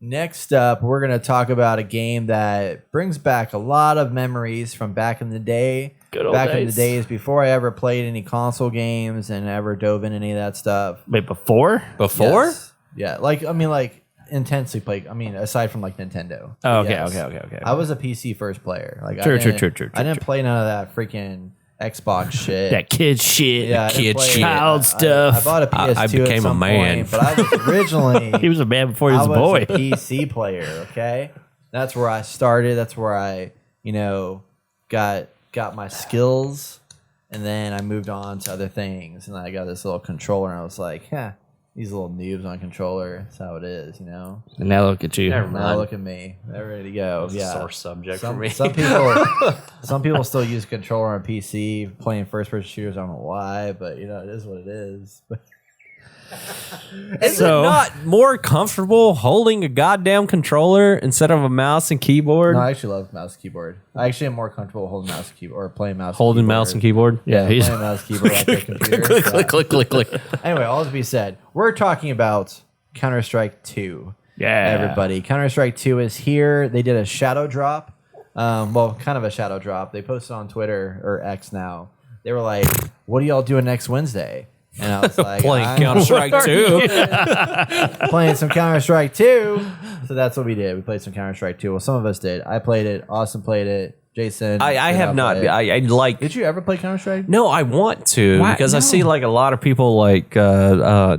Next up, we're going to talk about a game that brings back a lot of memories from back in the day. Good old back days. in the days before I ever played any console games and ever dove in any of that stuff. Wait, before? Yes. Yeah, like intensely played. I mean, aside from like Nintendo. Oh, okay, Yes. okay. I was a PC first player. Like True. I didn't play none of that freaking Xbox shit. That kid shit. Yeah, I didn't play- child I stuff. bought a PS2 I became at some a man. point, but I was originally He was a man before he was I a boy. was a PC player. Okay, that's where I started. That's where I, got my skills, and then I moved on to other things. And I got this little controller, and I was like, these little noobs on controller. That's how it is, And now look at you. Now look at me. They're ready to go. That's a sore subject for Some, me. some people still use controller on PC playing first person shooters. I don't know why, but it is what it is. Is it not more comfortable holding a goddamn controller instead of a mouse and keyboard? No, I actually love mouse and keyboard. I actually am more comfortable holding mouse and keyboard or playing mouse. Holding mouse and keyboard? Yeah, he's- playing mouse and keyboard off the computer. Click. Anyway, all to be said, we're talking about Counter-Strike 2. Yeah. Everybody, Counter-Strike 2 is here. They did a shadow drop. Well, kind of a shadow drop. They posted on Twitter or X now. They were like, "What are y'all doing next Wednesday?" And I was like, Playing "I'm Counter-Strike 2. playing some Counter-Strike 2." So that's what we did. We played some Counter-Strike 2. Well, some of us did. I played it. Austin played it. Jason. I did have not. play it. I like. Did you ever play Counter-Strike? No, I want to Why? because I No. see like a lot of people like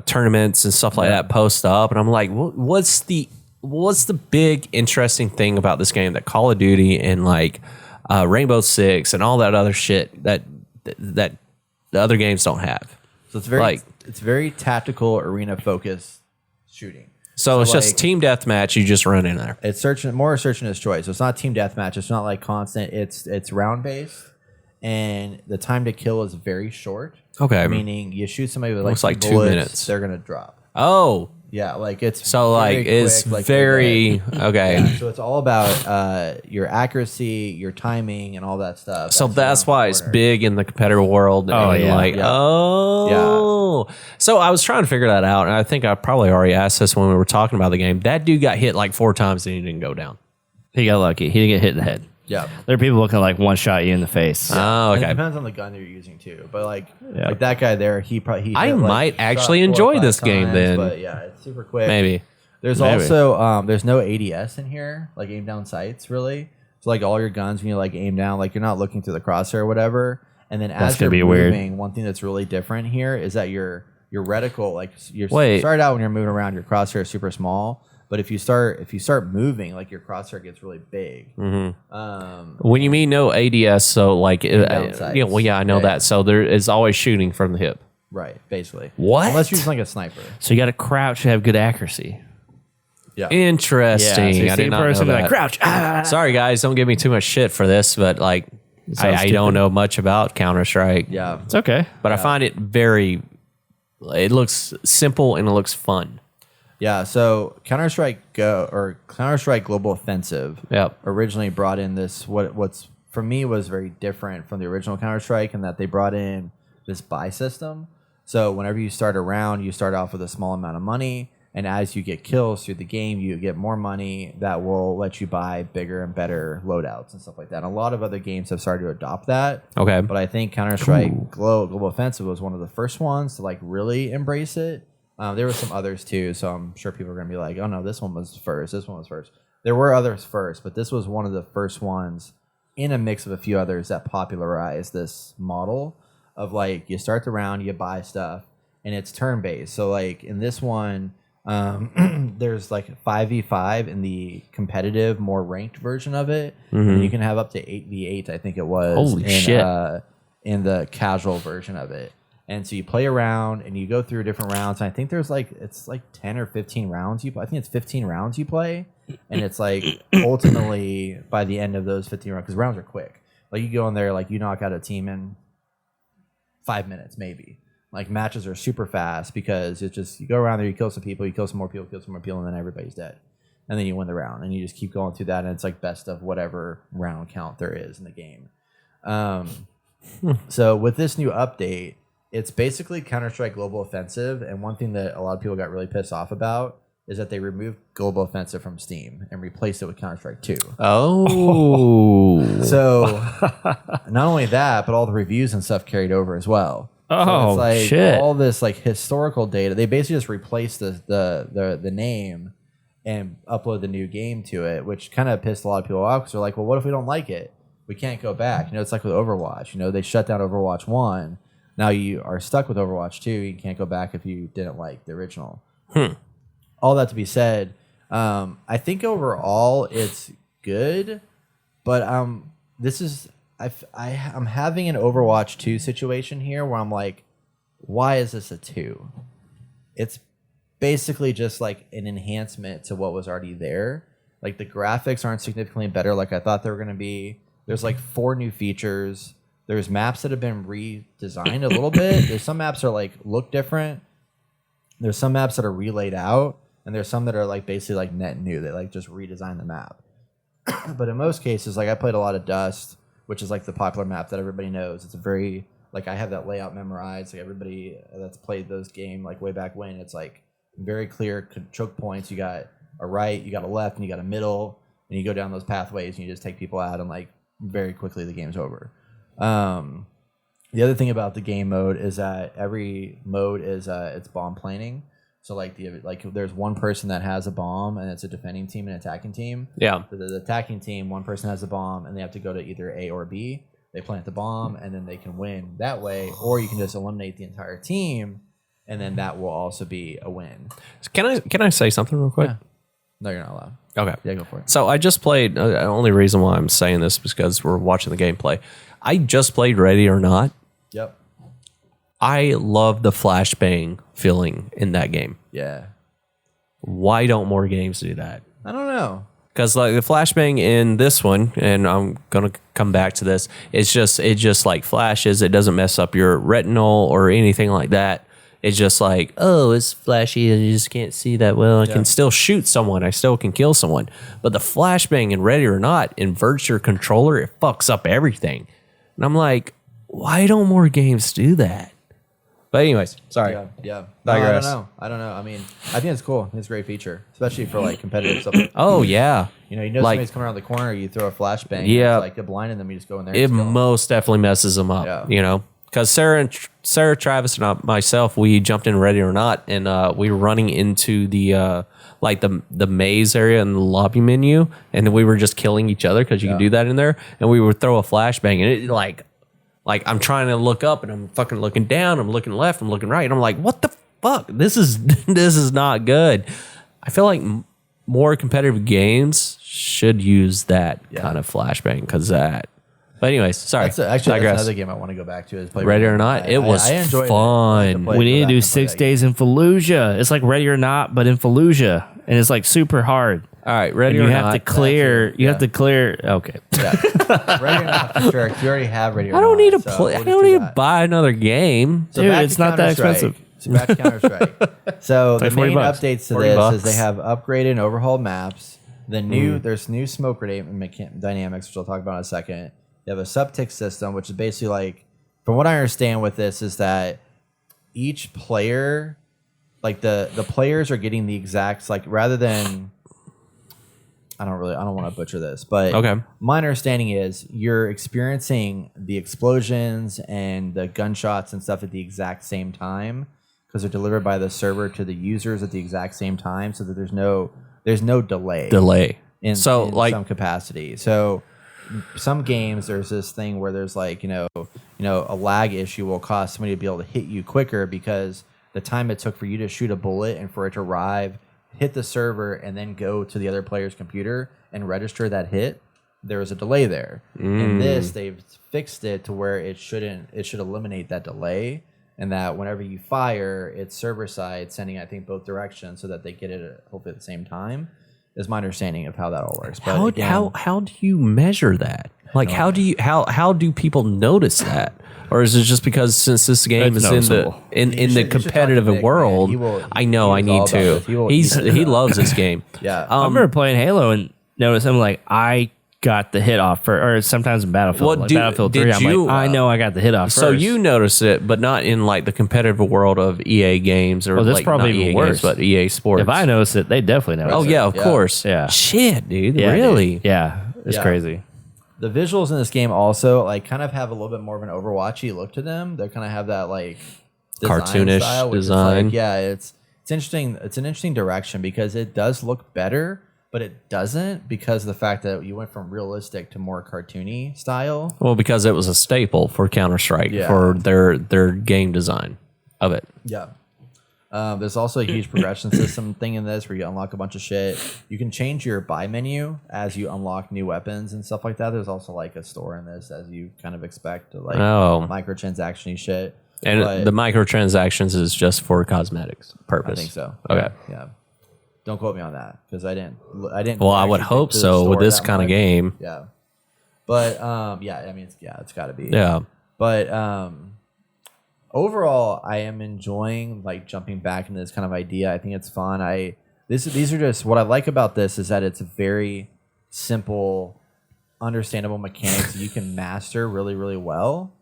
tournaments and stuff like that post up, and I'm like, what's the big interesting thing about this game that Call of Duty and like Rainbow Six and all that other shit that the other games don't have? So it's very Like- it's very tactical arena focused shooting. So it's just like- team deathmatch. You just run in there. It's searching his choice. So it's not team deathmatch. It's not like constant. It's round based, and the time to kill is very short. Okay. Meaning you shoot somebody with Looks like like 2 2 bullets, minutes. they're gonna drop. Oh, Yeah, like it's so like very it's quick, like, they're very dead. okay. Yeah, so it's all about your accuracy, your timing, and all that stuff. So that's around why the it's corner. big in the competitive world. Oh, and yeah. like Yeah. oh, So I was trying to figure that out, and I think I probably already asked this when we were talking about the game. That dude got hit like 4 times and he didn't go down. He got lucky. He didn't get hit in the head. Yeah. There are people who can like one shot you in the face. Oh, And it okay. depends on the gun you're using too. But like Yeah. like that guy there, he I hit, like, might shot actually 4 or enjoy 5 this game times, then. But yeah, it's super quick. Maybe. There's Maybe. also there's no ADS in here, like aim down sights really. So like all your guns when you like aim down, like you're not looking through the crosshair or whatever. And then That's as you're gonna be weird. moving, one thing that's really different here is that your reticle, like you Wait. start out when you're moving around, your crosshair is super small. But if you start moving, like your crosshair gets really big. When you mean no ADS, so like down sights. well, yeah, I know Yeah. that. So there is always shooting from the hip. Right, basically. What? Unless you're using like a sniper. So you got to crouch to have good accuracy. Yeah. Interesting. So you I see did a not know person that. like crouch. Sorry, guys, don't give me too much shit for this, but like I stupid. don't know much about Counter Strike. Yeah. It's okay. But I find it very. It looks simple and it looks fun. Yeah, so Counter-Strike Go or Counter-Strike Global Offensive Yep. originally brought in this what's for me was very different from the original Counter-Strike in that they brought in this buy system. So whenever you start a round, you start off with a small amount of money, and as you get kills through the game, you get more money that will let you buy bigger and better loadouts and stuff like that. And a lot of other games have started to adopt that. Okay. But I think Counter-Strike Global Offensive was one of the first ones to like really embrace it. There were some others too, so I'm sure people are going to be like, oh no, this one was first, this one was first. There were others first, but this was one of the first ones in a mix of a few others that popularized this model of like you start the round, you buy stuff, and it's turn-based. So like in this one, there's like 5v5 in the competitive, more ranked version of it. And you can have up to 8v8, I think it was. Holy shit. In the casual version of it. And so you play around and you go through different rounds. And I think there's like, it's like 10 or 15 rounds. I think it's 15 rounds you play. And it's like ultimately by the end of those 15 rounds, because rounds are quick. Like you go in there, like you knock out a team in 5 minutes, maybe. Like matches are super fast because it's just, you go around there, you kill some people, you kill some more people, and then everybody's dead. And then you win the round and you just keep going through that. And it's like best of whatever round count there is in the game. So with this new update, it's basically Counter-Strike Global Offensive, and one thing that a lot of people got really pissed off about is that they removed Global Offensive from Steam and replaced it with Counter-Strike 2. Oh. So not only that, but all the reviews and stuff carried over as well. So Oh, it's like shit. all this like historical data. They basically just replaced the name and upload the new game to it, which kind of pissed a lot of people off because they're like, well, what if we don't like it? We can't go back. You know, it's like with Overwatch. You know, they shut down Overwatch 1. Now you are stuck with Overwatch 2. You can't go back if you didn't like the original. All that to be said, I think overall it's good, but this is I'm having an Overwatch 2 situation here where I'm like, why is this a 2? It's basically just like an enhancement to what was already there. Like the graphics aren't significantly better like I thought they were going to be. There's like 4 new features. There's maps that have been redesigned a little bit. There's some maps that are like look different. There's some maps that are relaid out, and there's some that are like basically like net new. They like just redesign the map. But in most cases, like I played a lot of Dust, which is like the popular map that everybody knows. It's a very like I have that layout memorized. Like everybody that's played those game like way back when, it's like very clear choke points. You got a right, you got a left, and you got a middle, and you go down those pathways and you just take people out, and like very quickly the game's over. The other thing about the game mode is that every mode is it's bomb planning. So like there's one person that has a bomb, and it's a defending team and attacking team. Yeah. The attacking team, one person has a bomb, and they have to go to either A or B. They plant the bomb, and then they can win that way, or you can just eliminate the entire team, and then that will also be a win. Can I say something real quick? Yeah. No, you're not allowed. Okay. Yeah, go for it. So I just played. The only reason why I'm saying this is because we're watching the gameplay. I just played Ready or Not. Yep. I love the flashbang feeling in that game. Yeah. Why don't more games do that? I don't know. Because like the flashbang in this one, and I'm gonna come back to this. It just like flashes. It doesn't mess up your retinal or anything like that. It's just like, oh, it's flashy and you just can't see that well. I can still shoot someone. I still can kill someone. But the flashbang in Ready or Not inverts your controller. It fucks up everything. And I'm like, why don't more games do that? But anyways, sorry. Yeah. No, Digress. I don't know. I mean, I think it's cool. It's a great feature, especially for like competitive stuff. Oh, yeah. You know like, somebody's coming around the corner, you throw a flashbang. Yeah. It's like you're blinding them. You just go in there. It most definitely messes them up, Yeah. you know? Because Sarah, Travis, and myself, we jumped in Ready or Not, and we were running into the like the maze area in the lobby menu, and we were just killing each other because you can do that in there. And we would throw a flashbang, and it like I'm trying to look up, and I'm fucking looking down, I'm looking left, I'm looking right, and I'm like, what the fuck? This is not good. I feel like more competitive games should use that kind of flashbang because that. But anyways, sorry. That's another game I want to go back to. Is play Ready or Not. It was fun. We need to do 6 days in Fallujah. It's like Ready or Not, but in Fallujah, and it's like super hard. All right, Ready And or you Not. have to clear. You have to clear. Okay. Yeah. Ready or Not for sure. You already have Ready or Not. I don't need to so play. we'll I just don't do need to that. buy another game. So Dude, back it's to not that Counter-Strike. expensive. So back to Counter-Strike. So the like 40 main bucks. updates to 40 this bucks. is they have upgraded and overhauled maps. There's new smoke grenade dynamics, which I'll talk about in a second. They have a subtick system, which is basically like, from what I understand with this, is that each player, like the players are getting the exact, like rather than, I don't want to butcher this, but Okay. my understanding is you're experiencing the explosions and the gunshots and stuff at the exact same time because they're delivered by the server to the users at the exact same time, so that there's no delay in some capacity. So some games there's this thing where there's like a lag issue will cause somebody to be able to hit you quicker because the time it took for you to shoot a bullet and for it to arrive, hit the server, and then go to the other player's computer and register that hit, there was a delay there. In this, they've fixed it to where it should eliminate that delay, and that whenever you fire, it's server side sending, I think, both directions so that they get it hopefully at the same time. Is my understanding of how that all works. But How do you measure that? Like how do people notice that? Or is it just because since this game It's is noticeable. in the You should talk to competitive Nick, man. world? I know I he knows need all to. about this. He loves this game. Yeah. I remember playing Halo and noticed I'm like, I got the hit off or sometimes in Battlefield, Well, like do- Battlefield did 3, I'm you, like, I know I got the hit off So first. you notice it, but not in like the competitive world of EA games or Well, that's like probably not even EA worse. games, but EA Sports. If I notice it, they definitely know. Oh it. yeah, of Yeah. course. Yeah. Shit, dude. Yeah, Really? dude. Yeah, it's Yeah. crazy. The visuals in this game also like kind of have a little bit more of an Overwatchy look to them. They kind of have that like design Cartoonish style, which is design. like, yeah, it's interesting. It's an interesting direction because it does look better, but it doesn't because of the fact that you went from realistic to more cartoony style. Well, because it was a staple for Counter-Strike Yeah. for their game design of it. Yeah. There's also a huge progression system thing in this where you unlock a bunch of shit. You can change your buy menu as you unlock new weapons and stuff like that. There's also like a store in this as you kind of expect, like Oh. microtransaction shit. And But the microtransactions is just for cosmetics purpose. I think so. Okay. Yeah. Don't quote me on that because I didn't. Well, I would actually hope dig to the so with store this that kind of much. game. Yeah. But yeah, I mean, it's got to be. Yeah. But overall, I am enjoying like jumping back into this kind of idea. I think it's fun. These are just what I like about this is that it's very simple, understandable mechanics that you can master really, really well,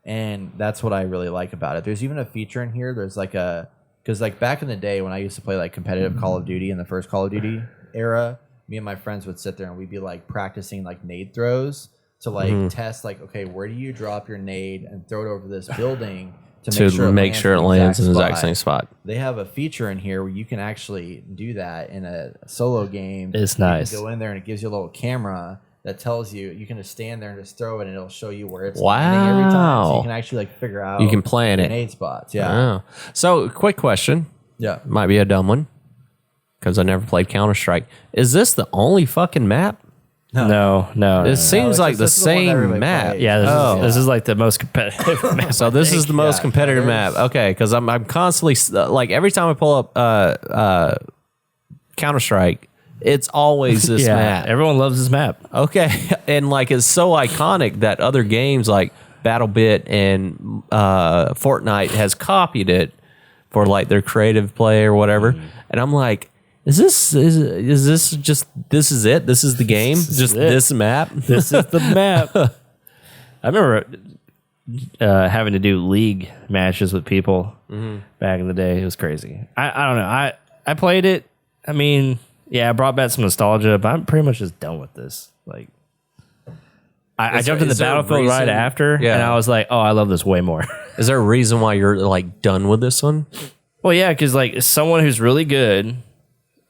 and that's what I really like about it. There's even a feature in here. There's like because like back in the day when I used to play like competitive Call of Duty in the first Call of Duty era, me and my friends would sit there and we'd be like practicing like nade throws to like test like, okay, where do you drop your nade and throw it over this building to make sure it lands in the exact same spot. They have a feature in here where you can actually do that in a solo game. It's You can nice. go in there and it gives you a little camera that tells you can just stand there and just throw it and it'll show you where it's landing every time. So Wow. you can actually like figure out You can plan it. grenade spots. Yeah. Oh. So, quick question. Yeah. Might be a dumb one because I never played Counter-Strike. Is this the only fucking map? No. It seems it's like just- the this is the one that same everybody map. plays. Yeah, this Oh. is like the most competitive map. So this is the most Yeah, competitive there's- map. Okay, because I'm constantly like every time I pull up Counter Strike, it's always this yeah, map. everyone loves this map. Okay, and like it's so iconic that other games like BattleBit and Fortnite has copied it for like their creative play or whatever. And I'm like, is this just this is it? This is the game? Just it. this map? This is the map. I remember having to do league matches with people back in the day. It was crazy. I don't know. I played it. I mean, yeah, I brought back some nostalgia, but I'm pretty much just done with this. Like, I jumped in the is there a Battlefield right reason- after, Yeah. and I was like, oh, I love this way more. Is there a reason why you're like done with this one? Well, yeah, because like someone who's really good,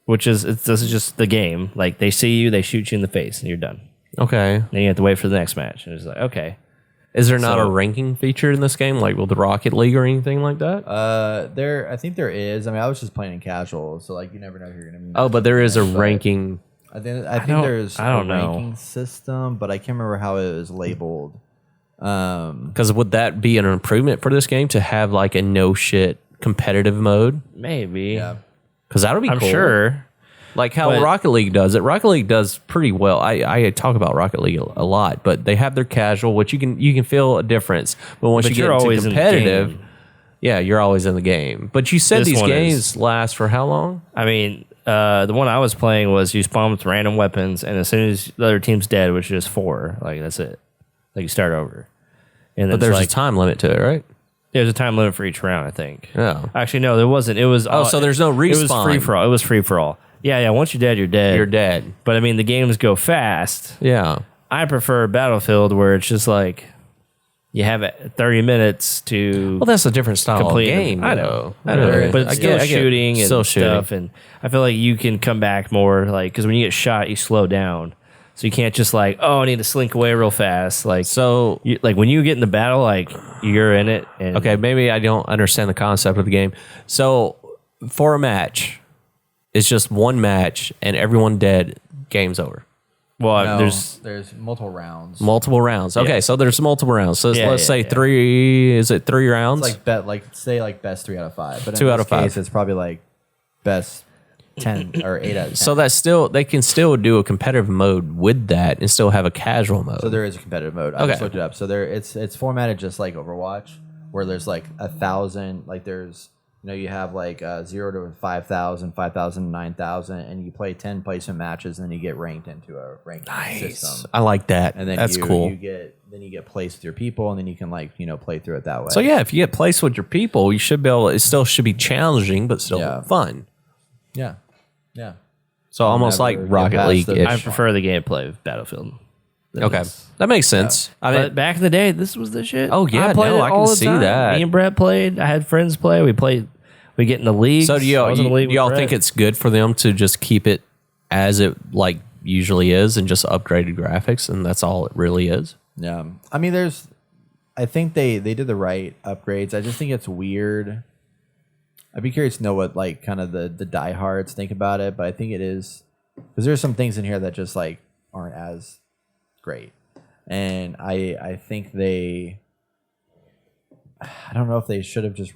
which is this is just the game. Like they see you, they shoot you in the face, and you're done. Okay. Then you have to wait for the next match, and it's like, okay, Is there not So- a ranking feature in this game, like with the Rocket League or anything like that? I think there is. I mean, I was just playing in casual, so like you never know who you're gonna be. Oh, but there is a But ranking. I think don't- there's I don't a know. ranking system, but I can't remember how it was labeled. Because would that be an improvement for this game to have like a no shit competitive mode? maybe. Yeah. Because that would be I'm cool. sure. Like how But- Rocket League does it. Rocket League does pretty well. I talk about Rocket League a lot, but they have their casual, which you can feel a difference. But once But you you're get into always in the competitive, game. yeah, you're always in the game. But you said This these one games last for how long? I mean, the one I was playing was you spawn with random weapons, and as soon as the other team's dead, which is 4, like that's it. Like you start over. And then But there's like, a time limit to it, right? there's a time limit for each round, I think. Yeah. Actually, no, there wasn't. It was. So there's no It was respawn. free for all. It was free for all. Yeah. Once you're dead, you're dead. You're dead. But I mean, the games go fast. Yeah. I prefer Battlefield, where it's just like you have 30 minutes to Well, that's a different style of complete. game. I though. know, I know, Yeah. but it's I still get- shooting and still shooting. stuff. And I feel like you can come back more, like because when you get shot, you slow down, so you can't just like, oh, I need to slink away real fast. Like So like when you get in the battle, like you're in it. And okay, maybe I don't understand the concept of the game. So for a match, it's just one match and everyone dead, game's over. well, No, there's multiple rounds. Multiple rounds. Okay, Yeah. so there's multiple rounds. So Yeah, let's yeah, say yeah. 3. Is it 3 rounds? It's like say like best 3 out of 5, but in 2 out this of 5. case, it's probably like best 10 or 8 out of 10. so that's still they can still do a competitive mode with that and still have a casual mode. So there is a competitive mode. I Okay. just looked it up. So it's formatted just like Overwatch, where there's like 1,000. Like there's you have like 0 to 5,000, 5,000 to 9,000, and you play 10 placement matches, and then you get ranked into a ranked system. I like that. And then that's cool. You get placed with your people, and then you can play through it that way. So yeah, if you get placed with your people, you should be able. It still should be challenging, but still fun. Yeah. So almost like Rocket League. I prefer the gameplay of Battlefield. Okay, that makes sense. I mean, back in the day, this was the shit. Oh yeah, I played it I all can the see time. that. Me and Brett played. I had friends play. We played. We get in the league. So do y'all think it's good for them to just keep it as it like usually is and just upgraded graphics, and that's all it really is? Yeah. I mean, I think they did the right upgrades. I just think it's weird. I'd be curious to know what like kind of the diehards think about it, but I think it is because there's some things in here that just like aren't as great. And I think I don't know if they should have just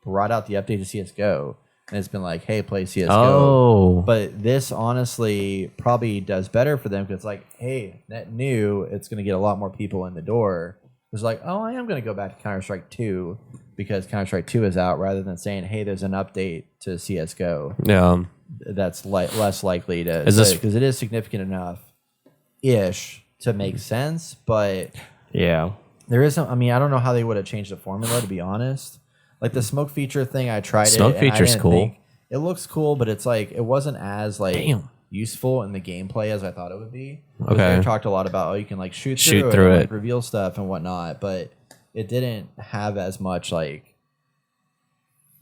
brought out the update to CSGO and it's been like, hey, play CSGO. Oh. But this honestly probably does better for them because it's like, hey, net new, it's going to get a lot more people in the door. It's like, oh, I am going to go back to Counter-Strike 2 because Counter-Strike 2 is out rather than saying, hey, there's an update to CSGO. Yeah. That's less likely to, because it is significant enough-ish to make sense, but yeah, there is some. I mean, I don't know how they would have changed the formula, to be honest. Like the smoke feature thing, I tried smoke it. Feature's cool. It looks cool, but it's like it wasn't as like useful in the gameplay as I thought it would be. Okay, they talked a lot about you can like shoot through it, and, like, reveal stuff and whatnot, but it didn't have as much like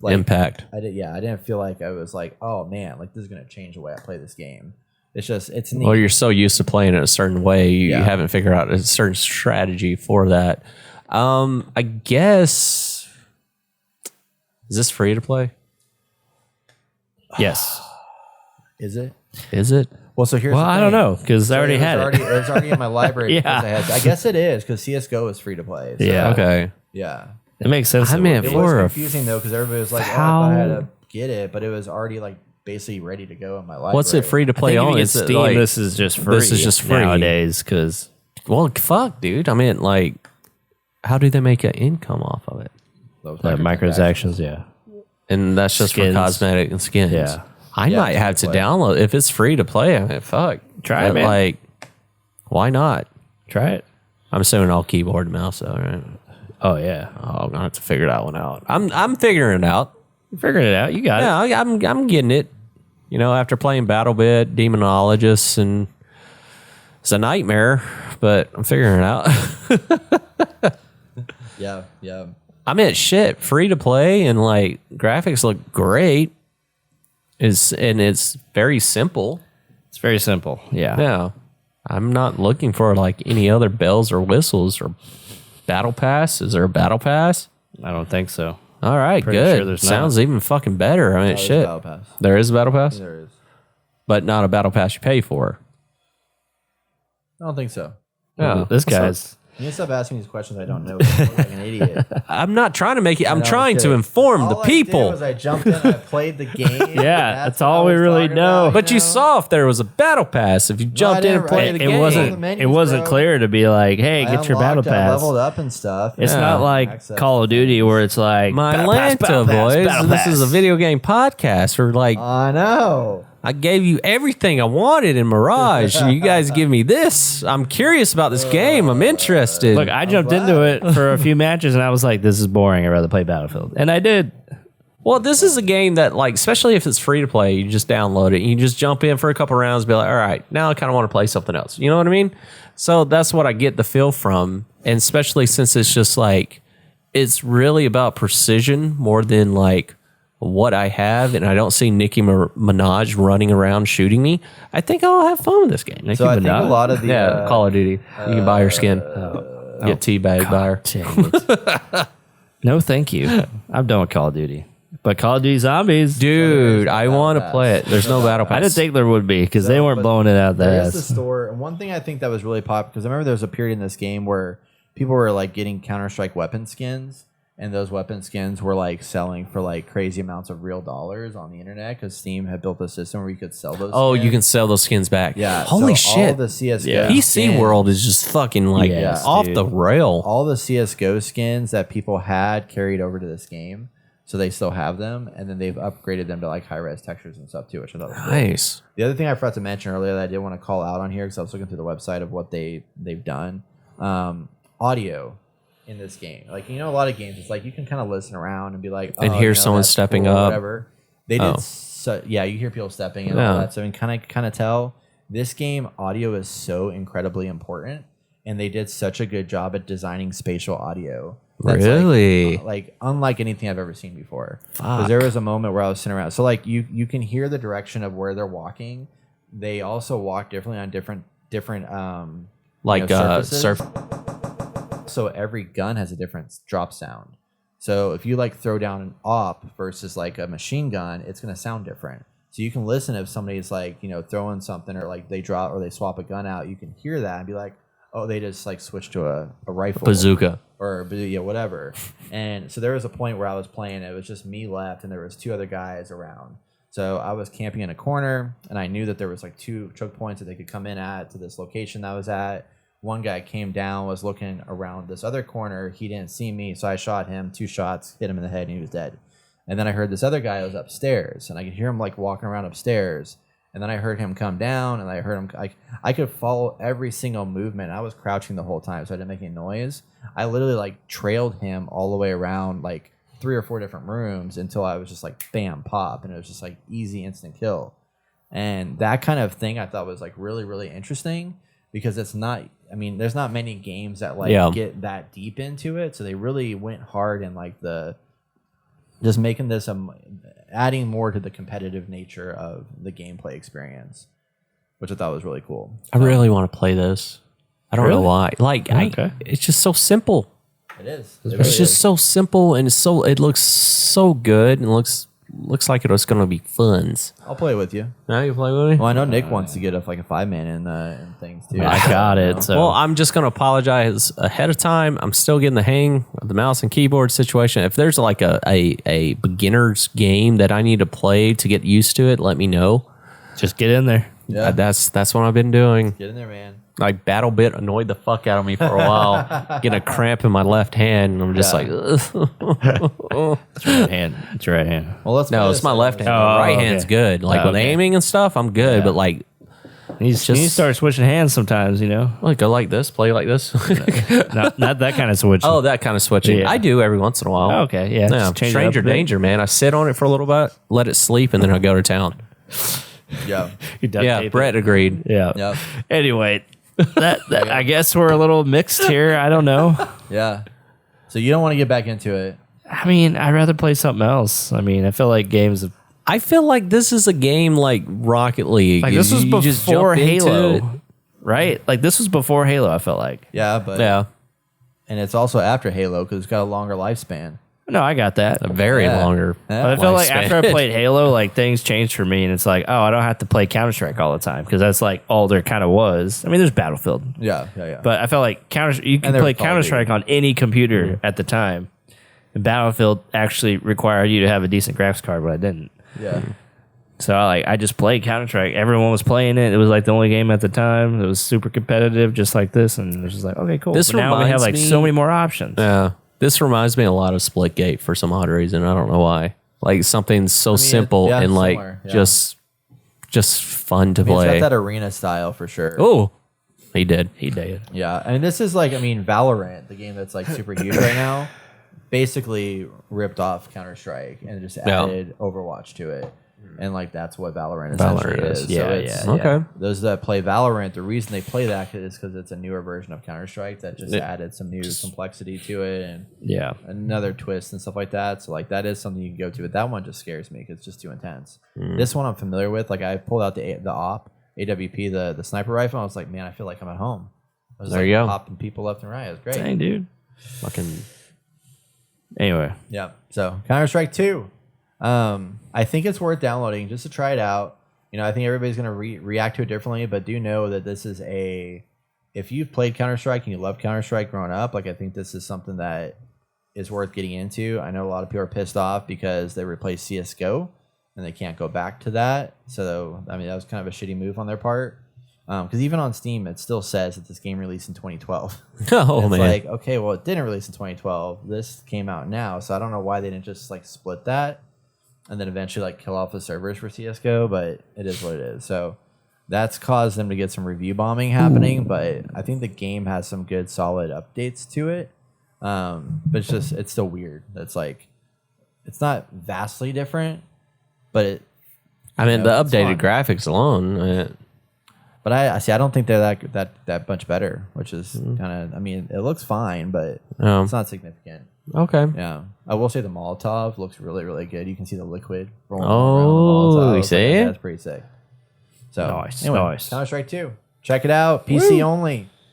impact. I didn't feel like I was like, oh man, like this is gonna change the way I play this game. It's neat. Well, you're so used to playing it a certain way, you haven't figured out a certain strategy for that. I guess, is this free to play? Yes. Is it? Is it? Well, so here's. Well, I don't know because I already had it. It was already in my library. Yeah. I guess it is because CS:GO is free to play. So, Yeah. Okay. Yeah. It makes sense. I mean, It was confusing though because everybody was like, "Oh, I had to get it," but it was already like basically ready to go in my library. What's it free to play on? Is Steam? Like, this is just free. This is just free nowadays because. Well, fuck, dude. I mean, like, how do they make an income off of it? Microtransactions, yeah. And that's just skins. for cosmetic and skins. Yeah. I might have to download if it's free to play. I mean, fuck, try it, man. Like, why not? Try it. I'm assuming all keyboard and mouse, though, right? Oh yeah. Oh, I'm gonna have to figure that one out. I'm figuring it out. You're figuring it out. You got it. Yeah, I'm getting it. You know, after playing BattleBit, Demonologist, and it's a nightmare, but I'm figuring it out. Yeah. I mean, shit, free to play and like graphics look great. It's very simple. It's very simple. Yeah. Yeah. I'm not looking for like any other bells or whistles or battle pass. Is there a battle pass? I don't think so. All right, Pretty good. sure there's Sounds even fucking better. I mean, shit. Battle Pass. There is a battle pass? There is. But not a battle pass you pay for. I don't think so. Yeah. This guy's. You need to stop asking these questions I don't know. I look like an idiot. I'm not trying to make it. I'm No, trying to okay. inform the All I people. did was I jumped in, I played the game. Yeah, that's all what I we was really talking know. about, But you know? saw if there was a battle pass. If you jumped in and played the It game. wasn't. menus, It wasn't bro. clear to be like, hey, I get your battle unlocked, I pass. leveled up and stuff. It's Yeah. not like Access. Call of Duty where it's like My battle pass, Lanta battle pass, boys. battle This is a pass. video game podcast. We're like, I know. I gave you everything I wanted in Mirage, and you guys give me this. I'm curious about this game. I'm interested. Look, I jumped into it for a few matches and I was like, this is boring. I'd rather play Battlefield. And I did. well, this is a game that, like, especially if it's free to play, you just download it. And you just jump in for a couple rounds, be like, all right, now I kind of want to play something else. You know what I mean? So that's what I get the feel from. And especially since it's just like, it's really about precision more than like what I have. And I don't see Nicki Minaj running around shooting me. I think I'll have fun with this game. So I think a lot of the Call of Duty. You can buy her skin. Get teabagged by her. Dang it. No, thank you. I'm done with Call of Duty. But Call of Duty Zombies, Dude, I want to play it. There's no battle pass. I didn't think there would be because they weren't but blowing it out the There is the ass. store, and one thing I think that was really popular because I remember there was a period in this game where people were like getting Counter-Strike weapon skins, and those weapon skins were like selling for like crazy amounts of real dollars on the internet because Steam had built a system where you could sell those. Oh, skins. you can sell those skins back. Yeah. Holy so shit. All the CS:GO Yeah. PC skins, world is just fucking like Yes, off dude. the rail. all the CS:GO skins that people had carried over to this game. so they still have them, and then they've upgraded them to like high res textures and stuff too, which I thought was cool. Nice. The other thing I forgot to mention earlier that I did want to call out on here because I was looking through the website of what they've done, audio in this game. Like, you know, a lot of games, it's like you can kind of listen around and be like, And hear someone that's stepping cool, or up. whatever. They did, yeah, you hear people stepping and all that. So you can kind of tell this game audio is so incredibly important, and they did such a good job at designing spatial audio. That's Really? like unlike anything I've ever seen before. Because there was a moment where I was sitting around. So like you can hear the direction of where they're walking. They also walk differently on different Like surfaces. So every gun has a different drop sound. So if you like throw down an op versus like a machine gun, it's gonna sound different. So you can listen if somebody's like, you know, throwing something or like they drop or they swap a gun out, you can hear that and be like, oh, they just like switched to a rifle. Bazooka. Or yeah, whatever. And so there was a point where I was playing, it was just me left and there was 2 other guys around. So I was camping in a corner and I knew that there was like 2 choke points that they could come in at to this location that I was at. One guy came down, was looking around this other corner. He didn't see me, so I shot him 2 shots, hit him in the head, and he was dead. And then I heard this other guy was upstairs, and I could hear him like walking around upstairs. And then I heard him come down, and I heard him like I could follow every single movement. I was crouching the whole time, so I didn't make any noise. I literally like trailed him all the way around like 3 or 4 different rooms until I was just like bam, pop, and it was just like easy instant kill. And that kind of thing I thought was like really, really interesting because it's not. I mean, there's not many games that like get that deep into it, so they really went hard in like the just making this adding more to the competitive nature of the gameplay experience, which I thought was really cool. I really want to play this. I don't know why. Like, it's just so simple. It is. It's just so simple, and it looks so good, and looks like it was going to be fun. I'll play with you. Now you play with me? Well, I know Nick wants to get like a 5-man in things too. I got it. So. Well, I'm just going to apologize ahead of time. I'm still getting the hang of the mouse and keyboard situation. If there's like a beginner's game that I need to play to get used to it, let me know. Just get in there. Yeah. That's what I've been doing. Get in there, man. Like Battle Bit annoyed the fuck out of me for a while. Getting a cramp in my left hand, and I'm just like, ugh. It's your right hand. It's your right hand. Well, let's No, play it's this my then. left hand. Oh, My right okay. hand's good. Like with aiming and stuff, I'm good. But like, You need to start switching hands sometimes, you know? like go like this, play like this. Not that kind of switch. Oh, that kind of switching. Yeah. I do every once in a while. Okay, yeah. Just change it up Stranger a bit. danger, man. I sit on it for a little bit, let it sleep, and then I go to town. Yeah. You duct Yeah, tape it. Brett agreed. Yeah. Yep. Anyway, that I guess we're a little mixed here. I don't know. Yeah. So you don't want to get back into it. I mean, I'd rather play something else. I mean, I feel like games of I feel like this is a game like Rocket League. like this was You just before jump into Halo, it. right? Like this was before Halo. I felt like. Yeah, but Yeah, and it's also after Halo because it's got a longer lifespan. No, I got that. a very Yeah. longer. Yeah. But I feel like lifespan. after I played Halo, like things changed for me, and it's like, oh, I don't have to play Counter Strike all the time because that's like all there kind of was. I mean, there's Battlefield, Yeah. but I felt like you could there play was Call of Counter Strike on any computer at the time. And Battlefield actually required you to have a decent graphics card, but I didn't. Yeah. So I just played Counter Strike. Everyone was playing it. It was like the only game at the time. It was super competitive, just like this, and it was just like, okay, cool. This But now we have reminds like me- so many more options. Yeah, this reminds me a lot of Splitgate for some odd reason. I don't know why. Like something so simple yeah, and like similar, yeah. just fun to I mean, it's play. got that arena style for sure. Oh, he did. He did. Yeah, I mean, this is like, I mean, Valorant, the game that's like super huge right now, basically ripped off Counter Strike and just added Overwatch to it, and like that's what Valorant essentially Valorant is. is. So Yeah, it's, yeah. Okay. Those that play Valorant, the reason they play that is because it's a newer version of Counter Strike that just added some new complexity to it and Yeah. another twist and stuff like that. So like that is something you can go to, but that one just scares me because it's just too intense. This one I'm familiar with. Like I pulled out the AWP, the sniper rifle. And I was like, man, I feel like I'm at home. I was There like you go. popping people left and right. It was great. Dang, dude. Fucking Anyway, Yeah. So Counter Strike 2. I think it's worth downloading just to try it out. You know, I think everybody's gonna react to it differently, but do know that this is if you've played Counter Strike and you love Counter Strike growing up, like I think this is something that is worth getting into. I know a lot of people are pissed off because they replaced CSGO and they can't go back to that. So I mean that was kind of a shitty move on their part. Because even on Steam, it still says that this game released in 2012. Oh It's man. like, okay, well, it didn't release in 2012. This came out now, so I don't know why they didn't just like split that and then eventually like kill off the servers for CS:GO. But it is what it is. So that's caused them to get some review bombing happening. But I think the game has some good, solid updates to it. But it's still weird. It's like it's not vastly different, but I mean, know, the it's updated fun. graphics alone. But I see. I don't think they're that much better, which is kind of. I mean, it looks fine, but Oh. it's not significant. Okay. Yeah, I will say the Molotov looks really, really good. You can see the liquid rolling Oh, around the Molotov. you see? That's pretty sick. So Nice, anyway, nice. Counter Strike 2. Check it out. PC only.